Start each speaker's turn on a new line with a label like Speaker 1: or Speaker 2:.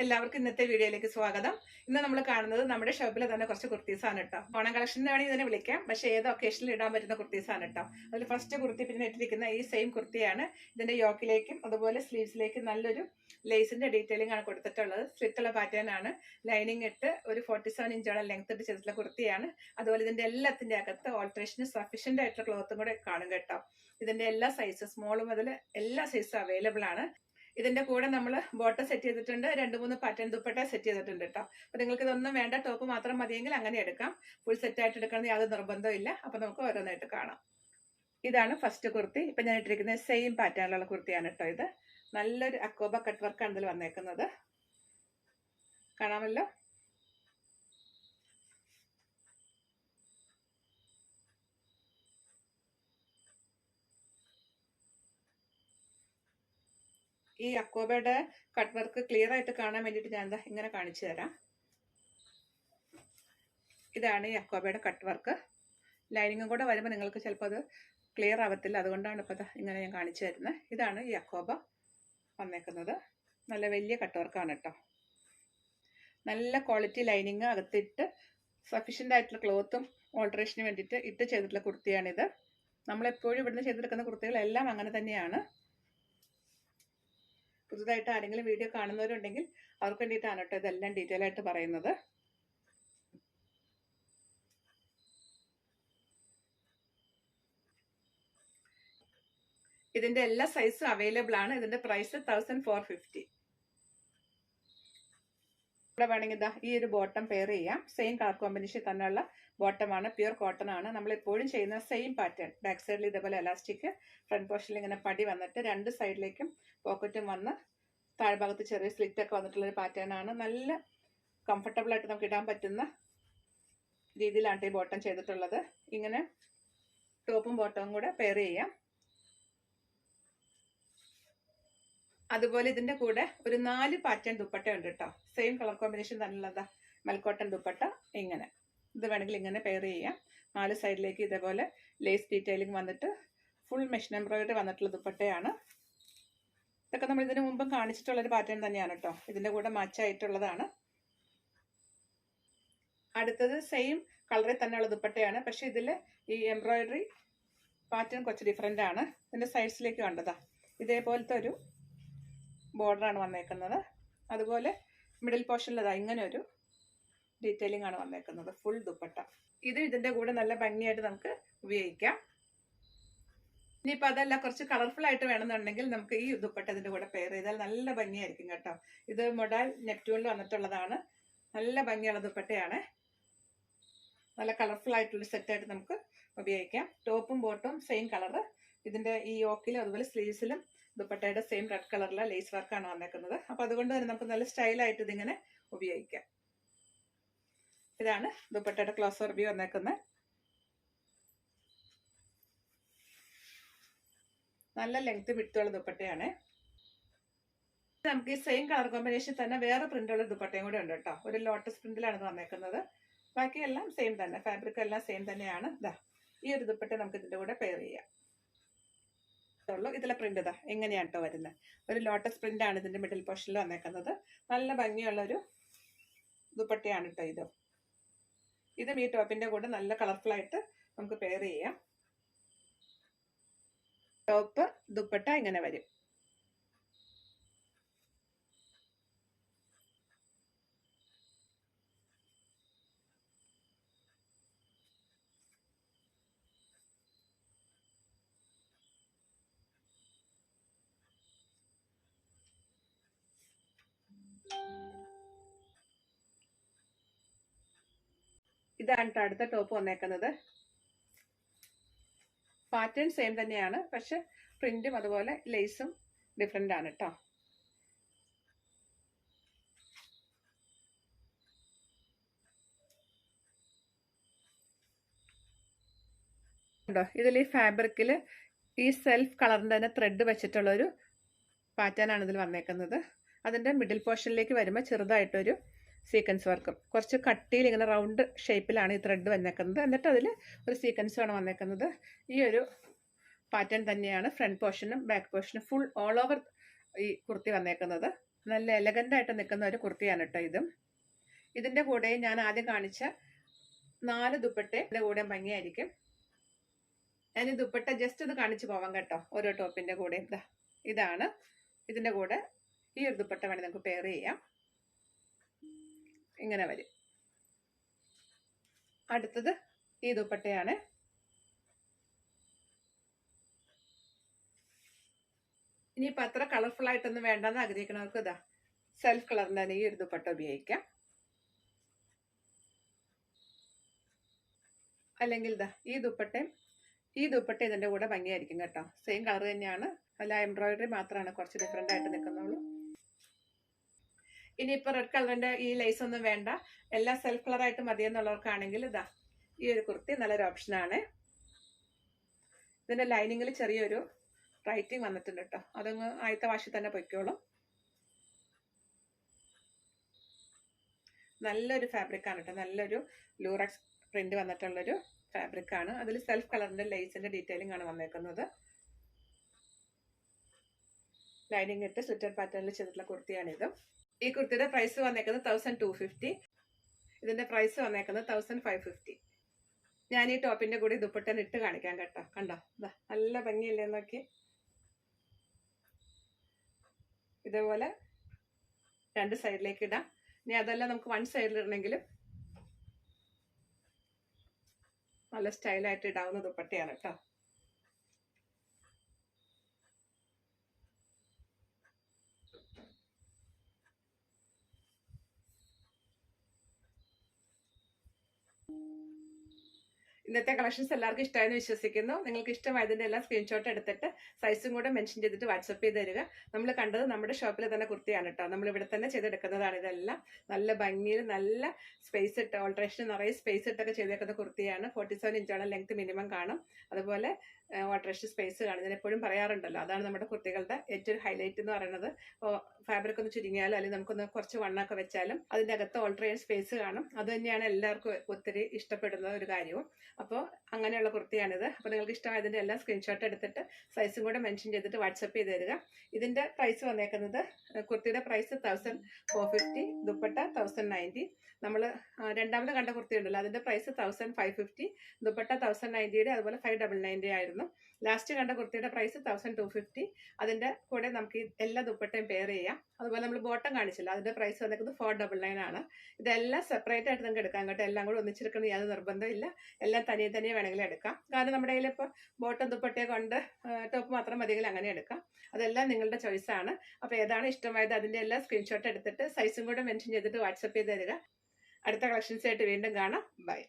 Speaker 1: എല്ലാവർക്കും ഇന്നത്തെ വീഡിയോയിലേക്ക് സ്വാഗതം. ഇന്ന് നമ്മൾ കാണുന്നത് നമ്മുടെ ഷോപ്പിൽ തന്നെ കുറച്ച് കുർത്തീസാണ് കേട്ടോ. ഓണം കളക്ഷൻ്റെ വേണമെങ്കിൽ ഇതിനെ വിളിക്കാം, പക്ഷേ ഏത് ഒക്കേഷനിൽ ഇടാൻ പറ്റുന്ന കുർത്തീസാണ് കേട്ടോ. അതിൽ ഫസ്റ്റ് കുർത്തി പിന്നെ ഇട്ടിരിക്കുന്ന ഈ സെയിം കുർത്തിയാണ്. ഇതിന്റെ യോക്കിലേക്കും അതുപോലെ സ്ലീവ്സിലേക്കും നല്ലൊരു ലേസിന്റെ ഡീറ്റെയിലിംഗ് ആണ് കൊടുത്തിട്ടുള്ളത്. സ്ലിറ്റുള്ള പാറ്റേൺ ആണ്. ലൈനിങ് ഇട്ട് ഒരു 47 ഇഞ്ചോളം ലെങ്ത് ഇട്ട് ചെയ്തിട്ടുള്ള കുർത്തിയാണ്. അതുപോലെ ഇതിന്റെ എല്ലാത്തിന്റെ അകത്ത് ഓൾട്രേഷന് സഫീഷ്യന്റ് ആയിട്ടുള്ള ക്ലോത്തും കൂടെ കാണും കേട്ടോ. ഇതിന്റെ എല്ലാ സൈസ് സ്മോൾ മുതൽ എല്ലാ സൈസും അവൈലബിൾ ആണ്. ഇതിന്റെ കൂടെ നമ്മൾ ബോട്ടം സെറ്റ് ചെയ്തിട്ടുണ്ട്, 2-3 പാറ്റേൺ ദുപ്പട്ട സെറ്റ് ചെയ്തിട്ടുണ്ട് കേട്ടോ. അപ്പൊ നിങ്ങൾക്ക് ഇതൊന്നും വേണ്ട, ടോപ്പ് മാത്രം മതിയെങ്കിൽ അങ്ങനെ എടുക്കാം. ഫുൾ സെറ്റ് ആയിട്ട് എടുക്കണമെന്ന് യാതൊരു നിർബന്ധവും ഇല്ല. അപ്പൊ നമുക്ക് ഓരോന്നായിട്ട് കാണാം. ഇതാണ് ഫസ്റ്റ് കുർത്തി. ഇപ്പൊ ഞാൻ ഇട്ടിരിക്കുന്ന സെയിം പാറ്റേണിലുള്ള കുർത്തിയാണ് കേട്ടോ. ഇത് നല്ലൊരു അക്കോബ കട്ട് വർക്കാണ് ഇതിൽ വന്നേക്കുന്നത്, കാണാമല്ലോ. ഈ അക്കോബയുടെ കട്ട് വർക്ക് ക്ലിയർ ആയിട്ട് കാണാൻ വേണ്ടിയിട്ട് ഞാൻ എന്താ ഇങ്ങനെ കാണിച്ചു തരാം. ഇതാണ് ഈ അക്കോബയുടെ കട്ട് വർക്ക്. ലൈനിങ്ങും കൂടെ വരുമ്പോൾ നിങ്ങൾക്ക് ചിലപ്പോൾ അത് ക്ലിയർ ആവത്തില്ല, അതുകൊണ്ടാണ് ഇപ്പോൾ ഇങ്ങനെ ഞാൻ കാണിച്ചു തരുന്നത്. ഇതാണ് ഈ അക്കോബ വന്നേക്കുന്നത്. നല്ല വലിയ കട്ട് വർക്കാണ് കേട്ടോ. നല്ല ക്വാളിറ്റി ലൈനിങ് അകത്തിട്ട് സഫീഷ്യൻ്റ് ആയിട്ടുള്ള ക്ലോത്തും ഓൾട്രേഷന് വേണ്ടിയിട്ട് ഇട്ട് ചെയ്തിട്ടുള്ള കുർത്തിയാണിത്. നമ്മളെപ്പോഴും ഇവിടുന്ന് ചെയ്തെടുക്കുന്ന കുർത്തികളെല്ലാം അങ്ങനെ തന്നെയാണ്. പുതുതായിട്ട് ആരെങ്കിലും വീഡിയോ കാണുന്നവരുണ്ടെങ്കിൽ അവർക്ക് വേണ്ടിയിട്ടാണ് കേട്ടോ ഇതെല്ലാം ഡീറ്റെയിൽ ആയിട്ട് പറയുന്നത്. ഇതിന്റെ എല്ലാ സൈസും അവൈലബിൾ ആണ്. ഇതിന്റെ പ്രൈസ് 1450. ഇവിടെ വേണമെങ്കിൽ ഇതാ ഈ ഒരു ബോട്ടം പെയർ ചെയ്യാം. സെയിം കളർ കോമ്പിനേഷൻ തന്നെയുള്ള ബോട്ടമാണ്, പ്യൂർ കോട്ടൺ ആണ്. നമ്മൾ എപ്പോഴും ചെയ്യുന്ന സെയിം പാറ്റേൺ. ബാക്ക് സൈഡിൽ ഇതേപോലെ എലാസ്റ്റിക്, ഫ്രണ്ട് പോർഷനിൽ ഇങ്ങനെ പടി വന്നിട്ട് രണ്ട് സൈഡിലേക്കും പോക്കറ്റും വന്ന് താഴ്ഭാഗത്ത് ചെറിയ സ്ലിറ്റ് ഒക്കെ വന്നിട്ടുള്ളൊരു പാറ്റേൺ ആണ്. നല്ല കംഫർട്ടബിൾ ആയിട്ട് നമുക്ക് ഇടാൻ പറ്റുന്ന രീതിയിലാണ് ഈ ബോട്ടം ചെയ്തിട്ടുള്ളത്. ഇങ്ങനെ ടോപ്പും ബോട്ടവും കൂടെ പെയർ ചെയ്യാം. അതുപോലെ ഇതിന്റെ കൂടെ ഒരു 4 പാറ്റേൺ ദുപ്പട്ട ഉണ്ട് കേട്ടോ. Same colour combination തന്നെയുള്ളതാ മൽക്കോട്ടൺ dupatta. ഇങ്ങനെ ഇത് വേണമെങ്കിൽ ഇങ്ങനെ പെയർ ചെയ്യാം. 4 സൈഡിലേക്ക് ഇതേപോലെ ലേസ് ഡീറ്റെയിലിംഗ് വന്നിട്ട് ഫുൾ മെഷീൻ എംബ്രോയിഡറി വന്നിട്ടുള്ള ദുപ്പട്ടയാണ്. ഇതൊക്കെ നമ്മൾ ഇതിനു മുമ്പ് കാണിച്ചിട്ടുള്ളൊരു പാറ്റേൺ തന്നെയാണ് കേട്ടോ. ഇതിന്റെ കൂടെ മാച്ചായിട്ടുള്ളതാണ്. അടുത്തത് സെയിം കളറിൽ തന്നെയുള്ള ദുപ്പട്ടയാണ്, പക്ഷെ ഇതിൽ ഈ എംബ്രോയിഡറി പാറ്റേൺ കുറച്ച് ഡിഫറെൻ്റ് ആണ്. ഇതിന്റെ സൈഡ്സിലേക്ക് കണ്ടതാ ഇതേപോലത്തെ ഒരു ബോർഡറാണ് വന്നേക്കുന്നത്. അതുപോലെ മിഡിൽ പോർഷനിലതാ ഇങ്ങനെ ഒരു ഡീറ്റെയിലിംഗ് ആണ് വന്നേക്കുന്നത്, ഫുൾ ദുപ്പട്ട. ഇത് ഇതിന്റെ കൂടെ നല്ല ഭംഗിയായിട്ട് നമുക്ക് ഉപയോഗിക്കാം. ഇനിയിപ്പോൾ അതല്ല കുറച്ച് കളർഫുൾ ആയിട്ട് വേണമെന്നുണ്ടെങ്കിൽ നമുക്ക് ഈ ദുപ്പട്ട ഇതിന്റെ കൂടെ പെയർ ചെയ്താൽ നല്ല ഭംഗിയായിരിക്കും കേട്ടോ. ഇത് മൊഡാൽ നെപ്റ്റ്യൂണിൽ വന്നിട്ടുള്ളതാണ്. നല്ല ഭംഗിയുള്ള ദുപ്പട്ടയാണ്. നല്ല കളർഫുൾ ആയിട്ടുള്ള സെറ്റായിട്ട് നമുക്ക് ഉപയോഗിക്കാം. ടോപ്പും ബോട്ടും സെയിം കളറ്. ഇതിന്റെ ഈ യോക്കിലും അതുപോലെ സ്ലീവ്സിലും ദുപ്പട്ടയുടെ സെയിം റെഡ് കളറിലെ ലേസ് വർക്കാണ് വന്നേക്കുന്നത്. അപ്പൊ അതുകൊണ്ട് തന്നെ നമുക്ക് നല്ല സ്റ്റൈലായിട്ട് ഇതിങ്ങനെ ഉപയോഗിക്കാം. ഇതാണ് ദുപ്പട്ടയുടെ ക്ലോസർ വ്യൂ വന്നേക്കുന്നത്. നല്ല ലെങ്ത് വിട്ടുള്ള ദുപ്പട്ടയാണ്. നമുക്ക് ഈ സെയിം കളർ കോമ്പിനേഷൻ തന്നെ വേറെ പ്രിന്റുള്ള ദുപ്പട്ടയും കൂടെ ഉണ്ട് കേട്ടോ. ഒരു ലോട്ടസ് പ്രിന്റിലാണ് ഇത് വന്നേക്കുന്നത്. ബാക്കിയെല്ലാം സെയിം തന്നെ, ഫാബ്രിക് എല്ലാം സെയിം തന്നെയാണ്. ഇതാ ഈ ഒരു ദുപ്പട്ട നമുക്ക് ഇതിന്റെ കൂടെ പെയർ ചെയ്യാം. ഇതിലെ പ്രിന്റ് ഇതാ എങ്ങനെയാണ് കേട്ടോ വരുന്നത്. ഒരു ലോട്ടസ് പ്രിന്റ് ആണ് ഇതിന്റെ മിഡിൽ പോർഷനിൽ വന്നേക്കുന്നത്. നല്ല ഭംഗിയുള്ള ഒരു ദുപ്പട്ടയാണ് കേട്ടോ. ഇതും ഈ ടോപ്പിന്റെ കൂടെ നല്ല കളർഫുൾ ആയിട്ട് നമുക്ക് പെയർ ചെയ്യാം. ടോപ്പ് ദുപ്പട്ട ഇങ്ങനെ വരും. ഇതാണ് അടുത്ത ടോപ്പ് വന്നേക്കുന്നത്. പാറ്റേൺ സെയിം തന്നെയാണ്, പക്ഷെ പ്രിന്റും അതുപോലെ ലേസും ഡിഫറെന്റ് ആണ് കേട്ടോ. ഇതിൽ ഈ ഫാബ്രിക്കിൽ ഈ സെൽഫ് കളറിന്റെ തന്നെ ത്രെഡ് വെച്ചിട്ടുള്ളൊരു പാറ്റേൺ ആണ് ഇതിൽ വന്നേക്കുന്നത്. അതിന്റെ മിഡിൽ പോർഷനിലേക്ക് വരുമ്പോൾ ചെറുതായിട്ടൊരു സീക്വൻസ് വർക്കും കുറച്ച് കട്ടിയിൽ ഇങ്ങനെ റൗണ്ട് ഷേപ്പിലാണ് ഈ ത്രെഡ് വന്നേക്കുന്നത്. എന്നിട്ട് അതിൽ ഒരു സീക്വൻസുമാണ് വന്നേക്കുന്നത്. ഈ ഒരു പാറ്റേൺ തന്നെയാണ് ഫ്രണ്ട് പോർഷനും ബാക്ക് പോർഷനും ഫുൾ ഓൾ ഓവർ ഈ കുർത്തി വന്നേക്കുന്നത്. നല്ല എലഗൻ്റ് ആയിട്ട് നിൽക്കുന്ന ഒരു കുർത്തിയാണ് കേട്ടോ ഇതും. ഇതിൻ്റെ കൂടെ ഞാൻ ആദ്യം കാണിച്ച 4 ദുപ്പട്ടയുടെ കൂടെ ഭംഗിയായിരിക്കും. ഞാൻ ഈ ദുപ്പട്ട ജസ്റ്റ് ഇത് കാണിച്ചു പോവാം കേട്ടോ. ഓരോ ടോപ്പിൻ്റെ കൂടെ ഇതാണ്. ഇതിൻ്റെ കൂടെ ഈ ഒരു ദുപ്പട്ട വേണമെങ്കിൽ നമുക്ക് പെയർ ചെയ്യാം. ഇങ്ങനെ വരും. അടുത്തത് ഈ ദുപ്പട്ടയാണ്. ഇനിയിപ്പോൾ അത്ര കളർഫുൾ ആയിട്ടൊന്നും വേണ്ടെന്ന് ആഗ്രഹിക്കുന്നവർക്ക് സെൽഫ് കളറിൻ്റെ തന്നെ ഈ ഒരു ദുപ്പട്ട ഉപയോഗിക്കാം. അല്ലെങ്കിൽ ഈ ദുപ്പട്ട ഇതിൻ്റെ കൂടെ ഭംഗിയായിരിക്കും കേട്ടോ. സെയിം കളർ തന്നെയാണ്, അല്ല എംബ്രോയിഡറി മാത്രമാണ് കുറച്ച് ഡിഫറെൻ്റ് ആയിട്ട് നിൽക്കുന്നുള്ളൂ. ഇനിയിപ്പോൾ റെഡ് കളറിൻ്റെ ഈ ലേസ് ഒന്നും വേണ്ട, എല്ലാം സെൽഫ് കളറായിട്ട് മതിയെന്നുള്ളവർക്കാണെങ്കിൽ ഈ ഒരു കുർത്തി നല്ലൊരു ഓപ്ഷനാണ്. ഇതിൻ്റെ ലൈനിങ്ങിൽ ചെറിയൊരു റൈറ്റിംഗ് വന്നിട്ടുണ്ട് കേട്ടോ. അതങ്ങ് ആദ്യത്തെ വാഷിൽ തന്നെ പൊയ്ക്കോളും. നല്ലൊരു ഫാബ്രിക്കാണ് കേട്ടോ. നല്ലൊരു ലൂറക്സ് പ്രിന്റ് വന്നിട്ടുള്ളൊരു ഫാബ്രിക്കാണ്. അതിൽ സെൽഫ് കളറിന്റെ ലേസിന്റെ ഡീറ്റെയിലിംഗ് ആണ് വന്നേക്കുന്നത്. ലൈനിങ് ഇട്ട് സ്ലിറ്റഡ് പാറ്റേണിൽ ചെയ്തിട്ടുള്ള കുർത്തിയാണിത്. ഈ കുർത്തിയുടെ പ്രൈസ് വന്നേക്കുന്നത് 1250. ഇതിന്റെ പ്രൈസ് വന്നേക്കുന്നത് 1550. ഞാൻ ഈ ടോപ്പിന്റെ കൂടി ദുപ്പട്ട ഇട്ട് കാണിക്കാം കേട്ടോ. കണ്ടോ, നല്ല ഭംഗിയില്ലേ നോക്കി. ഇതേപോലെ 2 സൈഡിലേക്ക് ഇടാം. ഇനി അതെല്ലാം നമുക്ക് 1 സൈഡിൽ ഇടണമെങ്കിലും നല്ല സ്റ്റൈലായിട്ട് ഇടാവുന്ന ദുപ്പട്ടയാണ് കേട്ടോ. ഇന്നത്തെ കളക്ഷൻസ് എല്ലാവർക്കും ഇഷ്ടമായെന്ന് വിശ്വസിക്കുന്നു. നിങ്ങൾക്ക് ഇഷ്ടമായതിൻ്റെ എല്ലാം സ്ക്രീൻഷോട്ട് എടുത്തിട്ട് സൈസും കൂടെ മെൻഷൻ ചെയ്തിട്ട് വാട്സപ്പ് ചെയ്ത് തരിക. നമ്മൾ കണ്ടത് നമ്മുടെ ഷോപ്പിൽ തന്നെ കുർത്തിയാണ് കേട്ടോ. നമ്മൾ ഇവിടെ തന്നെ ചെയ്തെടുക്കുന്നതാണ്. ഇതെല്ലാം നല്ല ഭംഗിയിൽ നല്ല സ്പേസ് ഇട്ട് ഓൾട്രേഷൻ നിറയെ സ്പേസ് ഇട്ടൊക്കെ ചെയ്തേക്കുന്ന കുർത്തിയാണ്. 47 ഇഞ്ചോളം ലെങ്ത് മിനിമം കാണും. അതുപോലെ ഓൾട്രേഷൻ സ്പേസ് കാണും. ഞാൻ എപ്പോഴും പറയാറുണ്ടല്ലോ, അതാണ് നമ്മുടെ കുർത്തികളുടെ ഏറ്റവും ഹൈലൈറ്റ് എന്ന് പറയുന്നത്. ഫാബ്രിക് ഒന്ന് ചുരുങ്ങിയാലും അല്ലെങ്കിൽ നമുക്കൊന്ന് കുറച്ച് വണ്ണൊക്കെ വെച്ചാലും അതിൻ്റെ അകത്ത് ഓൾട്രേഷൻ സ്പേസ് കാണും. അത് തന്നെയാണ് എല്ലാവർക്കും ഒത്തിരി ഇഷ്ടപ്പെടുന്ന ഒരു കാര്യവും. അപ്പോൾ അങ്ങനെയുള്ള കുർത്തിയാണിത്. അപ്പോൾ നിങ്ങൾക്ക് ഇഷ്ടമായതിൻ്റെ എല്ലാം സ്ക്രീൻഷോട്ട് എടുത്തിട്ട് സൈസും കൂടെ മെൻഷൻ ചെയ്തിട്ട് വാട്സപ്പ് ചെയ്ത് തരിക. ഇതിൻ്റെ പ്രൈസ് വന്നേക്കുന്നത്, കുർത്തിയുടെ പ്രൈസ് 1450, ദുപ്പട്ട 1090. നമ്മൾ രണ്ടാമത് കണ്ട കുർത്തി ഉണ്ടല്ലോ, അതിൻ്റെ പ്രൈസ് 1550, ദുപ്പട്ട 1090യുടെ അതുപോലെ 599 ആയിരുന്നു. ലാസ്റ്റ് കണ്ട കുർത്തിയുടെ പ്രൈസ് 1250. അതിൻ്റെ കൂടെ നമുക്ക് എല്ലാ ദുപ്പട്ടയും പെയർ ചെയ്യാം. അതുപോലെ നമ്മൾ ബോട്ടം കാണിച്ചില്ല, അതിൻ്റെ പ്രൈസ് വന്നേക്കുന്നത് 499 ആണ്. ഇതെല്ലാം സെപ്പറേറ്റ് ആയിട്ട് നിങ്ങൾക്ക് എടുക്കാം കേട്ടോ. എല്ലാം കൂടെ ഒന്നിച്ചെടുക്കണം യാതൊരു നിർബന്ധമില്ല. എല്ലാം തനിയെ വേണമെങ്കിലും എടുക്കാം. കാരണം നമ്മുടെ കയ്യിൽ ഇപ്പോൾ ബോട്ടം ദുപ്പട്ടയെ കൊണ്ട് ടോപ്പ് മാത്രം മതിയെങ്കിൽ അങ്ങനെ എടുക്കാം. അതെല്ലാം നിങ്ങളുടെ ചോയ്സാണ്. അപ്പോൾ ഏതാണ് ഇഷ്ടമായത് അതിൻ്റെ എല്ലാം സ്ക്രീൻഷോട്ട് എടുത്തിട്ട് സൈസും കൂടെ മെൻഷൻ ചെയ്തിട്ട് വാട്സപ്പ് ചെയ്ത് തരിക. അടുത്ത കളക്ഷൻസ് ആയിട്ട് വീണ്ടും കാണാം. ബൈ.